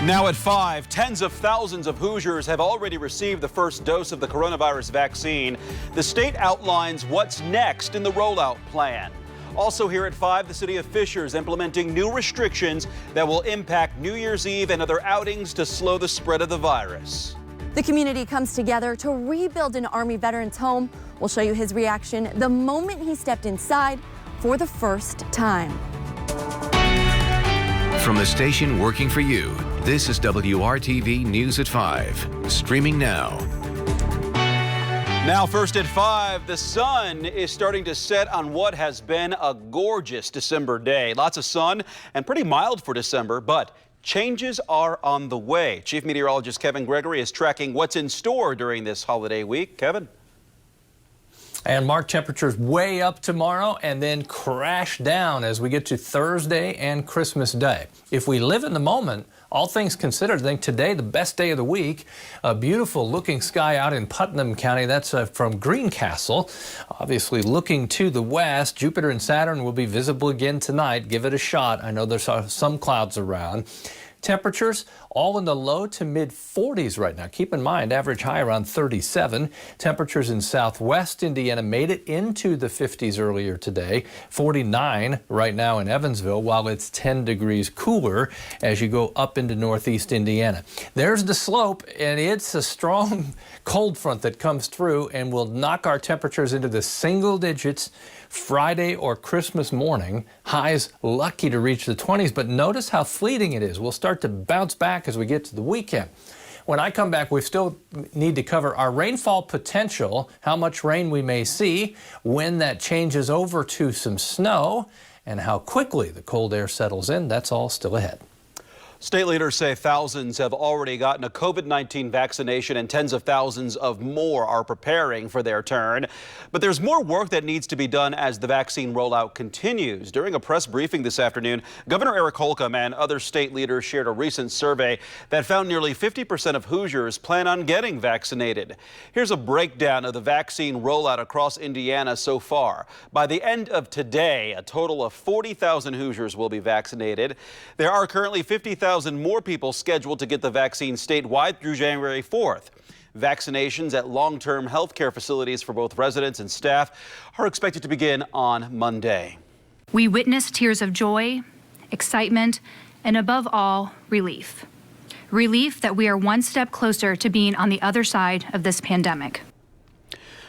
Now at 5, tens of thousands of Hoosiers have already received the first dose of the coronavirus vaccine. The state outlines what's next in the rollout plan. Also here at 5, the city of Fisher is implementing new restrictions that will impact New Year's Eve and other outings to slow the spread of the virus. The community comes together to rebuild an Army veteran's home. We'll show you his reaction the moment he stepped inside for the first time. From the station working for you, this is WRTV News at 5, streaming now. Now first at 5, the sun is starting to set on what has been a gorgeous December day. Lots of sun and pretty mild for December, but changes are on the way. Chief Meteorologist Kevin Gregory is tracking what's in store during this holiday week. Kevin? And Mark, temperatures way up tomorrow and then crash down as we get to Thursday and Christmas Day. If we live in the moment, all things considered, I think today the best day of the week. A beautiful looking sky out in Putnam County. That's from Greencastle. Obviously looking to the west, Jupiter and Saturn will be visible again tonight. Give it a shot. I know there's some clouds around. Temperatures all in the low to mid 40s right now. Keep in mind, average high around 37. Temperatures in southwest Indiana made it into the 50s earlier today. 49 right now in Evansville, while it's 10 degrees cooler as you go up into northeast Indiana. There's the slope, and it's a strong cold front that comes through and will knock our temperatures into the single digits Friday or Christmas morning. Highs lucky to reach the 20s, but notice how fleeting it is. We'll start to bounce back as we get to the weekend. When I come back, we still need to cover our rainfall potential, how much rain we may see, when that changes over to some snow, and how quickly the cold air settles in. That's all still ahead. State leaders say thousands have already gotten a COVID-19 vaccination and tens of thousands of more are preparing for their turn. But there's more work that needs to be done as the vaccine rollout continues. During a press briefing this afternoon, Governor Eric Holcomb and other state leaders shared a recent survey that found nearly 50% of Hoosiers plan on getting vaccinated. Here's a breakdown of the vaccine rollout across Indiana so far. By the end of today, a total of 40,000 Hoosiers will be vaccinated. There are currently 50,000 more people scheduled to get the vaccine statewide through January 4th. Vaccinations at long-term health care facilities for both residents and staff are expected to begin on Monday. We witnessed tears of joy, excitement, and above all, relief. Relief that we are one step closer to being on the other side of this pandemic.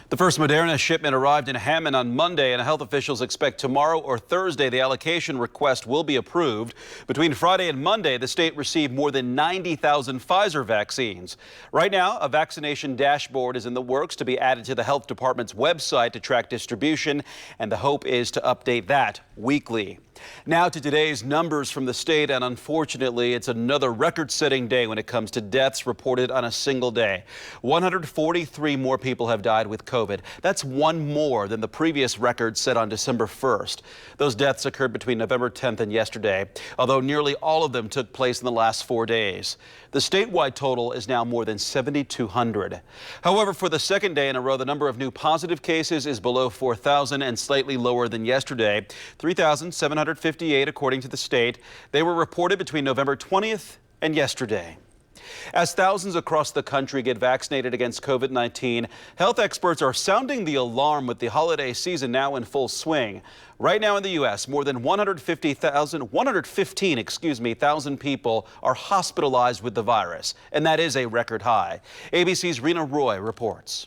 The first Moderna shipment arrived in Hammond on Monday, and health officials expect tomorrow or Thursday the allocation request will be approved. Between Friday and Monday, the state received more than 90,000 Pfizer vaccines. Right now, a vaccination dashboard is in the works to be added to the health department's website to track distribution, and the hope is to update that weekly. Now to today's numbers from the state, and unfortunately, it's another record-setting day when it comes to deaths reported on a single day. 143 more people have died with COVID. That's one more than the previous record set on December 1st. Those deaths occurred between November 10th and yesterday, although nearly all of them took place in the last 4 days. The statewide total is now more than 7,200. However, for the second day in a row, the number of new positive cases is below 4,000 and slightly lower than yesterday, 3,758 according to the state. They were reported between November 20th and yesterday. As thousands across the country get vaccinated against COVID-19, health experts are sounding the alarm with the holiday season now in full swing. Right now in the U.S., more than 115,000 people are hospitalized with the virus, and that is a record high. ABC's Rena Roy reports.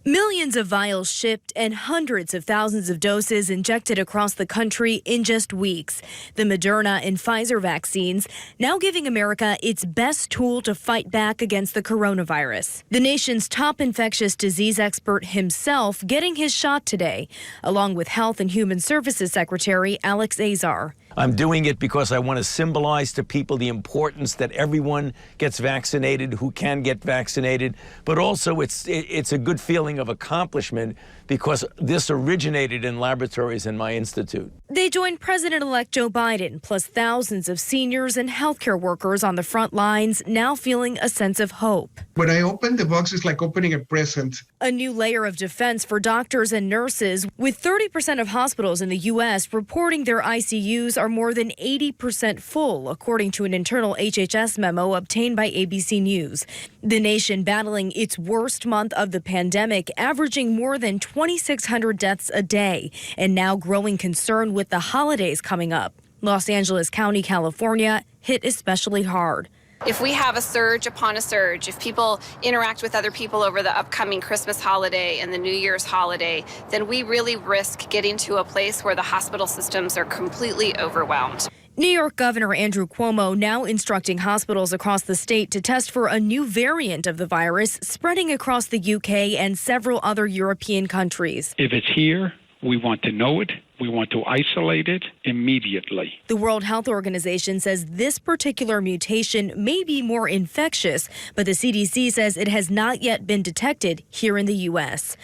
Millions of vials shipped and hundreds of thousands of doses injected across the country in just weeks. The Moderna and Pfizer vaccines now giving America its best tool to fight back against the coronavirus. The nation's top infectious disease expert himself getting his shot today, along with Health and Human Services Secretary Alex Azar. I'm doing it because I want to symbolize to people the importance that everyone gets vaccinated who can get vaccinated, but also it's a good feeling of accomplishment because this originated in laboratories in my institute. They joined President-elect Joe Biden, plus thousands of seniors and healthcare workers on the front lines, now feeling a sense of hope. When I open the box, it's like opening a present. A new layer of defense for doctors and nurses, with 30% of hospitals in the U.S. reporting their ICUs are more than 80% full, according to an internal HHS memo obtained by ABC News. The nation battling its worst month of the pandemic, averaging more than 2,600 deaths a day, and now growing concern with the holidays coming up. Los Angeles County, California, hit especially hard. If we have a surge upon a surge, if people interact with other people over the upcoming Christmas holiday and the New Year's holiday, then we really risk getting to a place where the hospital systems are completely overwhelmed. New York Governor Andrew Cuomo now instructing hospitals across the state to test for a new variant of the virus spreading across the UK and several other European countries. If it's here, we want to know it. We want to isolate it immediately. The World Health Organization says this particular mutation may be more infectious, but the CDC says it has not yet been detected here in the U.S.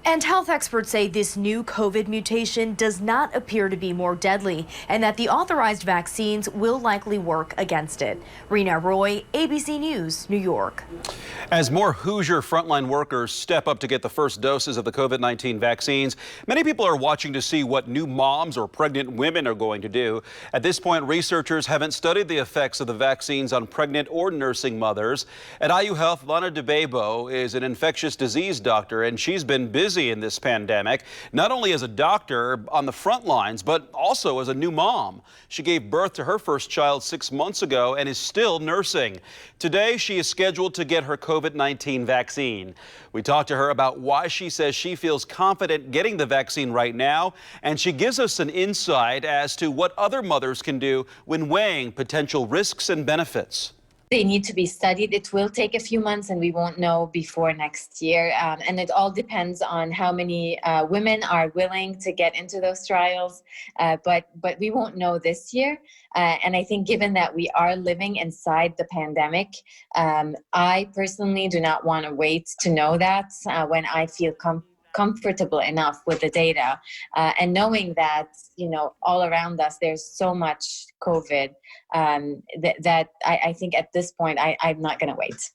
And health experts say this new COVID mutation does not appear to be more deadly and that the authorized vaccines will likely work against it. Rena Roy, ABC News, New York. As more Hoosier frontline workers step up to get the first doses of the COVID-19 vaccines, many people are watching to see what new moms or pregnant women are going to do. At this point, researchers haven't studied the effects of the vaccines on pregnant or nursing mothers. At IU Health, Lana DeBebo is an infectious disease doctor, and she's been busy in this pandemic, not only as a doctor on the front lines, but also as a new mom. She gave birth to her first child 6 months ago and is still nursing. Today, she is scheduled to get her COVID-19 vaccine. We talked to her about why she says she feels confident getting the vaccine right now, and she gives us an insight as to what other mothers can do when weighing potential risks and benefits. They need to be studied. It will take a few months and we won't know before next year. And it all depends on how many women are willing to get into those trials. But we won't know this year. And I think given that we are living inside the pandemic, I personally do not want to wait to know that when I feel comfortable enough with the data and knowing that, you know, all around us, there's so much COVID that I think at this point, I'm not going to wait.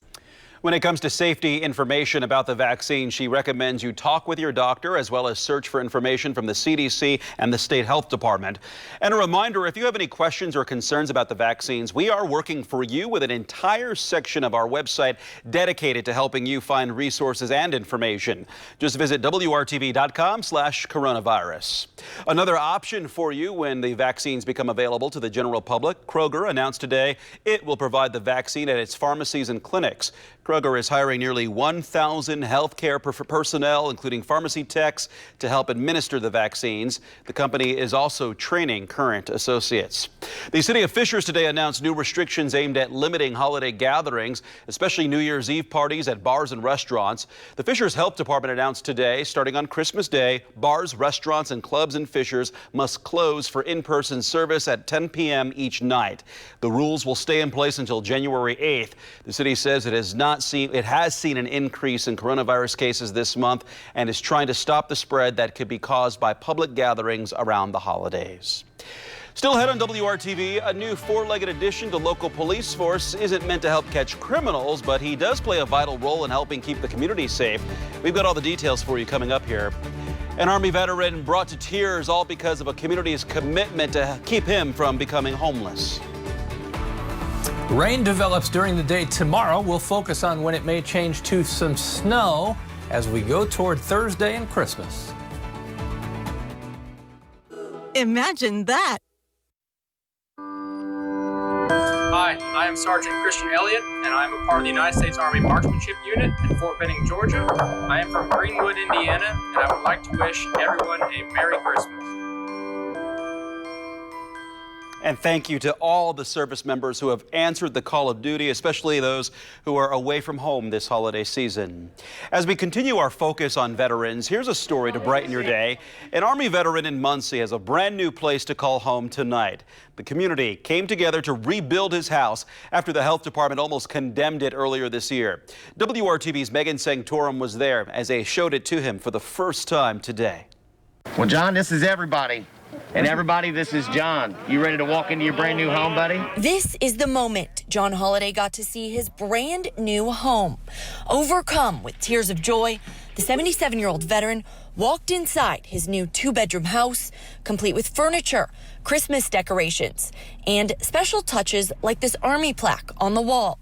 When it comes to safety information about the vaccine, she recommends you talk with your doctor as well as search for information from the CDC and the State Health Department. And a reminder, if you have any questions or concerns about the vaccines, we are working for you with an entire section of our website dedicated to helping you find resources and information. Just visit WRTV.com/coronavirus. Another option for you when the vaccines become available to the general public, Kroger announced today it will provide the vaccine at its pharmacies and clinics. Kroger is hiring nearly 1,000 healthcare personnel, including pharmacy techs, to help administer the vaccines. The company is also training current associates. The city of Fishers today announced new restrictions aimed at limiting holiday gatherings, especially New Year's Eve parties at bars and restaurants. The Fishers Health Department announced today, starting on Christmas Day, bars, restaurants, and clubs in Fishers must close for in-person service at 10 p.m. each night. The rules will stay in place until January 8th. The city says it has seen an increase in coronavirus cases this month and is trying to stop the spread that could be caused by public gatherings around the holidays. Still ahead on WRTV, a new four-legged addition to local police force isn't meant to help catch criminals, but he does play a vital role in helping keep the community safe. We've got all the details for you coming up here. An Army veteran brought to tears all because of a community's commitment to keep him from becoming homeless. Rain develops during the day tomorrow. We'll focus on when it may change to some snow as we go toward Thursday and Christmas. Imagine that. Hi, I am Sergeant Christian Elliott, and I am a part of the United States Army Marksmanship Unit in Fort Benning, Georgia. I am from Greenwood, Indiana, and I would like to wish everyone a Merry Christmas. And thank you to all the service members who have answered the call of duty, especially those who are away from home this holiday season. As we continue our focus on veterans, here's a story to brighten your day. An Army veteran in Muncie has a brand new place to call home tonight. The community came together to rebuild his house after the health department almost condemned it earlier this year. WRTV's Megan Sanctorum was there as they showed it to him for the first time today. Well, John, this is everybody. And everybody, this is John. You ready to walk into your brand new home, buddy? This is the moment John Holliday got to see his brand new home. Overcome with tears of joy, the 77-year-old veteran walked inside his new 2-bedroom house, complete with furniture, Christmas decorations, and special touches like this Army plaque on the wall.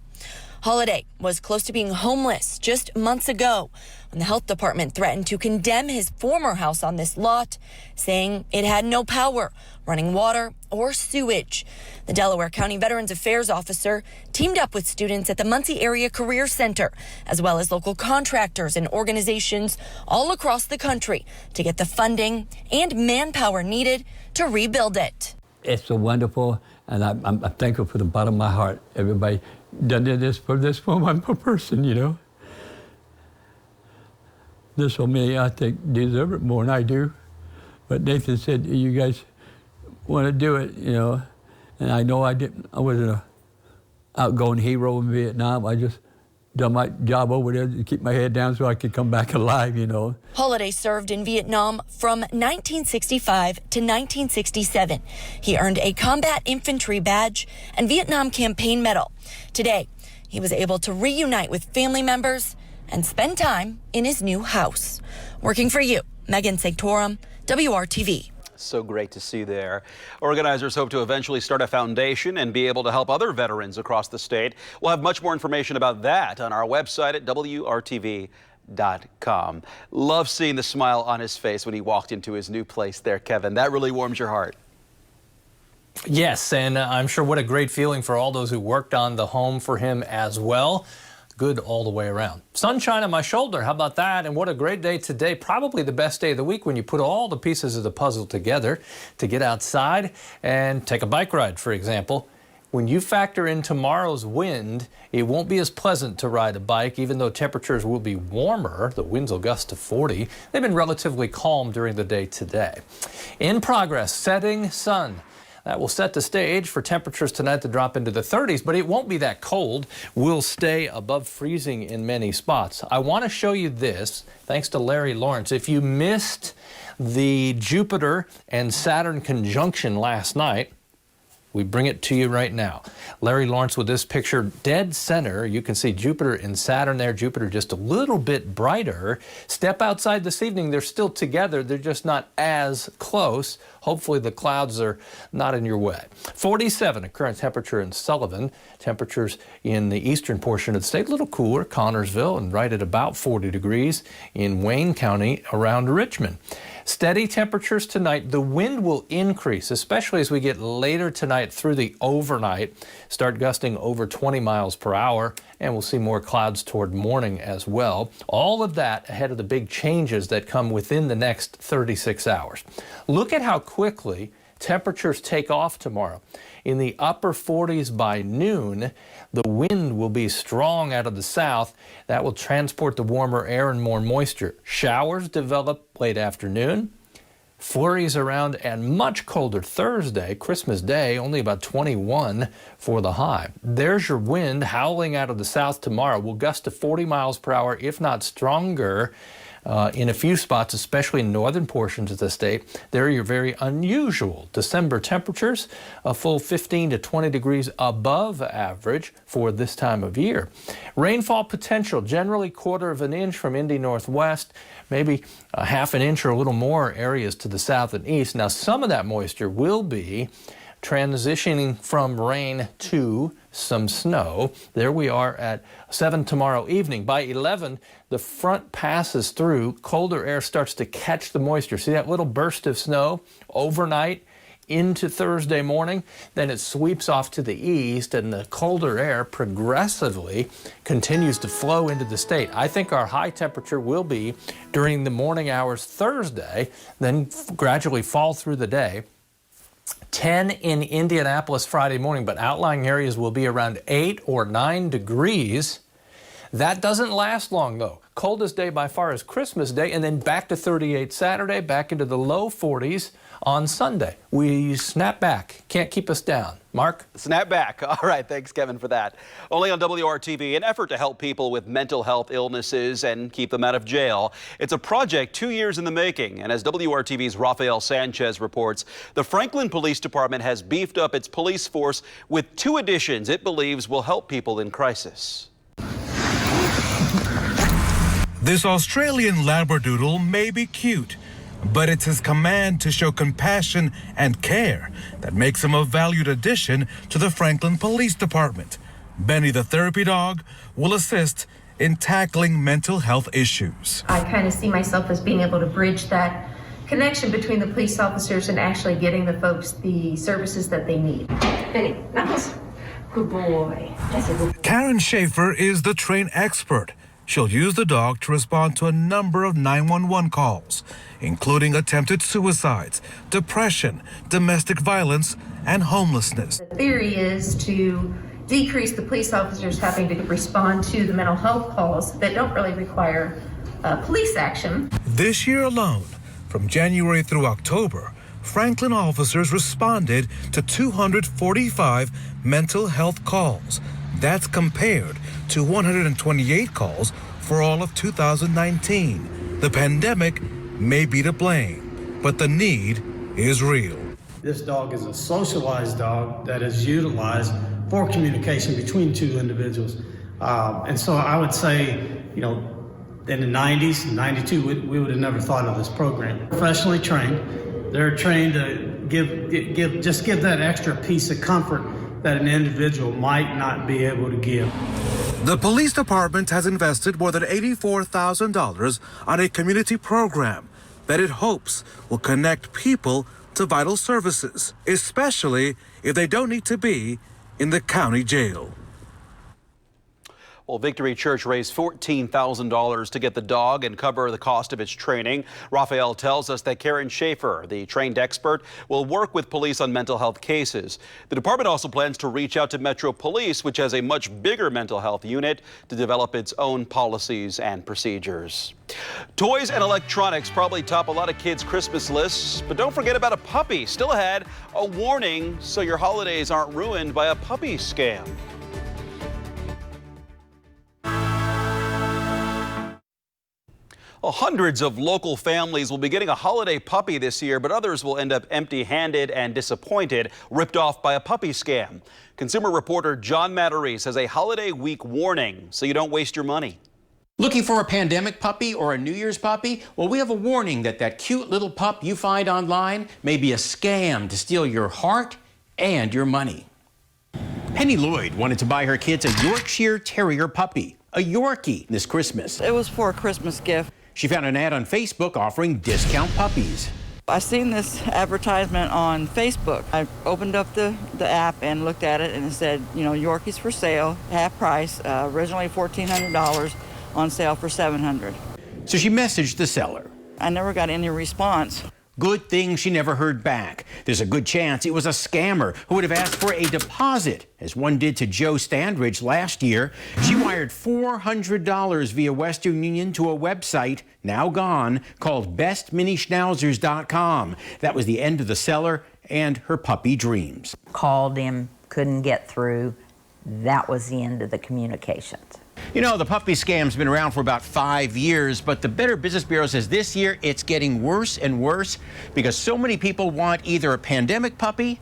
Holliday was close to being homeless just months ago when the health department threatened to condemn his former house on this lot, saying it had no power, running water, or sewage. The Delaware County Veterans Affairs officer teamed up with students at the Muncie Area Career Center, as well as local contractors and organizations all across the country to get the funding and manpower needed to rebuild it. It's so wonderful, and I'm thankful from the bottom of my heart. Everybody done this for this one person, you know. There's so many I think deserve it more than I do. But Nathan said, you guys want to do it, you know. And I know I wasn't an outgoing hero in Vietnam. I just done my job over there to keep my head down so I could come back alive, you know. Holliday served in Vietnam from 1965 to 1967. He earned a Combat Infantry Badge and Vietnam Campaign Medal. Today, he was able to reunite with family members and spend time in his new house. Working for you, Megan Sanctorum, WRTV. So great to see there. Organizers hope to eventually start a foundation and be able to help other veterans across the state. We'll have much more information about that on our website at WRTV.com. Love seeing the smile on his face when he walked into his new place there, Kevin. That really warms your heart. Yes, and I'm sure what a great feeling for all those who worked on the home for him as well. Good all the way around. Sunshine on my shoulder, how about that? And what a great day today. Probably the best day of the week when you put all the pieces of the puzzle together to get outside and take a bike ride, for example. When you factor in tomorrow's wind, it won't be as pleasant to ride a bike, even though temperatures will be warmer. The winds will gust to 40. They've been relatively calm during the day today. In progress, setting sun. That will set the stage for temperatures tonight to drop into the 30s, but it won't be that cold. We'll stay above freezing in many spots. I want to show you this, thanks to Larry Lawrence. If you missed the Jupiter and Saturn conjunction last night, we bring it to you right now. Larry Lawrence with this picture, dead center. You can see Jupiter and Saturn there. Jupiter just a little bit brighter. Step outside this evening, they're still together. They're just not as close. Hopefully the clouds are not in your way. 47, a current temperature in Sullivan. Temperatures in the eastern portion of the state, a little cooler, Connorsville, and right at about 40 degrees in Wayne County around Richmond. Steady temperatures tonight. The wind will increase, especially as we get later tonight through the overnight. Start gusting over 20 miles per hour, and we'll see more clouds toward morning as well. All of that ahead of the big changes that come within the next 36 hours. Look at how quickly temperatures take off tomorrow. In the upper 40s by noon, the wind will be strong out of the south. That will transport the warmer air and more moisture. Showers develop late afternoon. Flurries around and much colder Thursday, Christmas Day, only about 21 for the high. There's your wind howling out of the south tomorrow. Will gust to 40 miles per hour, if not stronger. In a few spots, especially in northern portions of the state. There are your very unusual December temperatures, a full 15 to 20 degrees above average for this time of year. Rainfall potential, generally 1/4 inch from Indy northwest, maybe a 1/2 inch or a little more areas to the south and east. Now, some of that moisture will be transitioning from rain to some snow. There we are at 7 tomorrow evening. By 11, the front passes through. Colder air starts to catch the moisture. See that little burst of snow overnight into Thursday morning? Then it sweeps off to the east, and the colder air progressively continues to flow into the state. I think our high temperature will be during the morning hours Thursday, then gradually fall through the day. 10 in Indianapolis Friday morning, but outlying areas will be around 8 or 9 degrees. That doesn't last long, though. Coldest day by far is Christmas Day, and then back to 38 Saturday, back into the low 40s on Sunday. We snap back. Can't keep us down. Mark? Snap back. All right, thanks, Kevin, for that. Only on WRTV, an effort to help people with mental health illnesses and keep them out of jail. It's a project 2 years in the making, and as WRTV's Rafael Sanchez reports, the Franklin Police Department has beefed up its police force with 2 additions it believes will help people in crisis. This Australian Labradoodle may be cute, but it's his command to show compassion and care that makes him a valued addition to the Franklin Police Department. Benny the therapy dog will assist in tackling mental health issues. I kind of see myself as being able to bridge that connection between the police officers and actually getting the folks the services that they need. Benny, nice. Good boy. That's a good boy. Karen Schaefer is the trained expert. She'll use the dog to respond to a number of 911 calls, including attempted suicides, depression, domestic violence, and homelessness. The theory is to decrease the police officers having to respond to the mental health calls that don't really require police action. This year alone, from January through October, Franklin officers responded to 245 mental health calls. That's compared to 128 calls for all of 2019. The pandemic may be to blame, but the need is real. This dog is a socialized dog that is utilized for communication between 2 individuals. And so I would say, you know, in the 90s, 92, we would have never thought of this program. Professionally trained, they're trained to give that extra piece of comfort that an individual might not be able to give. The police department has invested more than $84,000 on a community program that it hopes will connect people to vital services, especially if they don't need to be in the county jail. Well, Victory Church raised $14,000 to get the dog and cover the cost of its training. Rafael tells us that Karen Schaefer, the trained expert, will work with police on mental health cases. The department also plans to reach out to Metro Police, which has a much bigger mental health unit, to develop its own policies and procedures. Toys and electronics probably top a lot of kids' Christmas lists, but don't forget about a puppy. Still ahead, a warning so your holidays aren't ruined by a puppy scam. Well, hundreds of local families will be getting a holiday puppy this year, but others will end up empty-handed and disappointed, ripped off by a puppy scam. Consumer reporter John Matarese has a holiday week warning so you don't waste your money. Looking for a pandemic puppy or a New Year's puppy? Well, we have a warning that cute little pup you find online may be a scam to steal your heart and your money. Penny Lloyd wanted to buy her kids a Yorkshire Terrier puppy, a Yorkie, this Christmas. It was for a Christmas gift. She found an ad on Facebook offering discount puppies. I seen this advertisement on Facebook. I opened up the app and looked at it, and it said, you know, Yorkies for sale, half price, originally $1,400, on sale for $700. So she messaged the seller. I never got any response. Good thing she never heard back. There's a good chance it was a scammer who would have asked for a deposit, as one did to Joe Standridge last year. She wired $400 via Western Union to a website, now gone, called bestminischnauzers.com. That was the end of the seller and her puppy dreams. Called him, couldn't get through. That was the end of the communications. You know, the puppy scam's been around for about 5 years, but the Better Business Bureau says this year it's getting worse and worse because so many people want either a pandemic puppy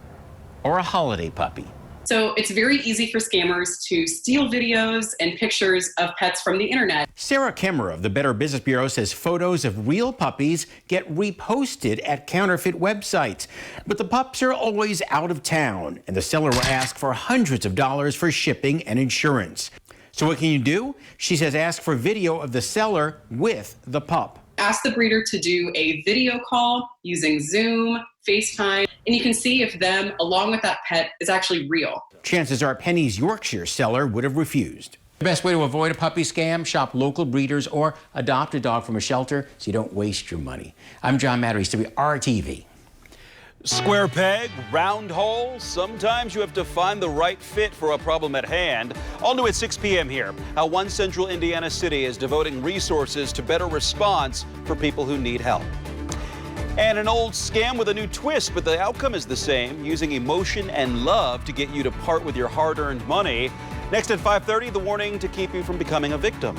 or a holiday puppy. So it's very easy for scammers to steal videos and pictures of pets from the internet. Sarah Kemmer of the Better Business Bureau says photos of real puppies get reposted at counterfeit websites. But the pups are always out of town, and the seller will ask for hundreds of dollars for shipping and insurance. So what can you do? She says ask for video of the seller with the pup. Ask the breeder to do a video call using Zoom, FaceTime, and you can see if them, along with that pet, is actually real. Chances are Penny's Yorkshire seller would have refused. The best way to avoid a puppy scam, shop local breeders or adopt a dog from a shelter so you don't waste your money. I'm John Matarese, WRTV. Square peg, round hole. Sometimes you have to find the right fit for a problem at hand. All new at 6 p.m. here. How one central Indiana city is devoting resources to better response for people who need help. And an old scam with a new twist, but the outcome is the same, using emotion and love to get you to part with your hard-earned money. Next at 5:30, the warning to keep you from becoming a victim.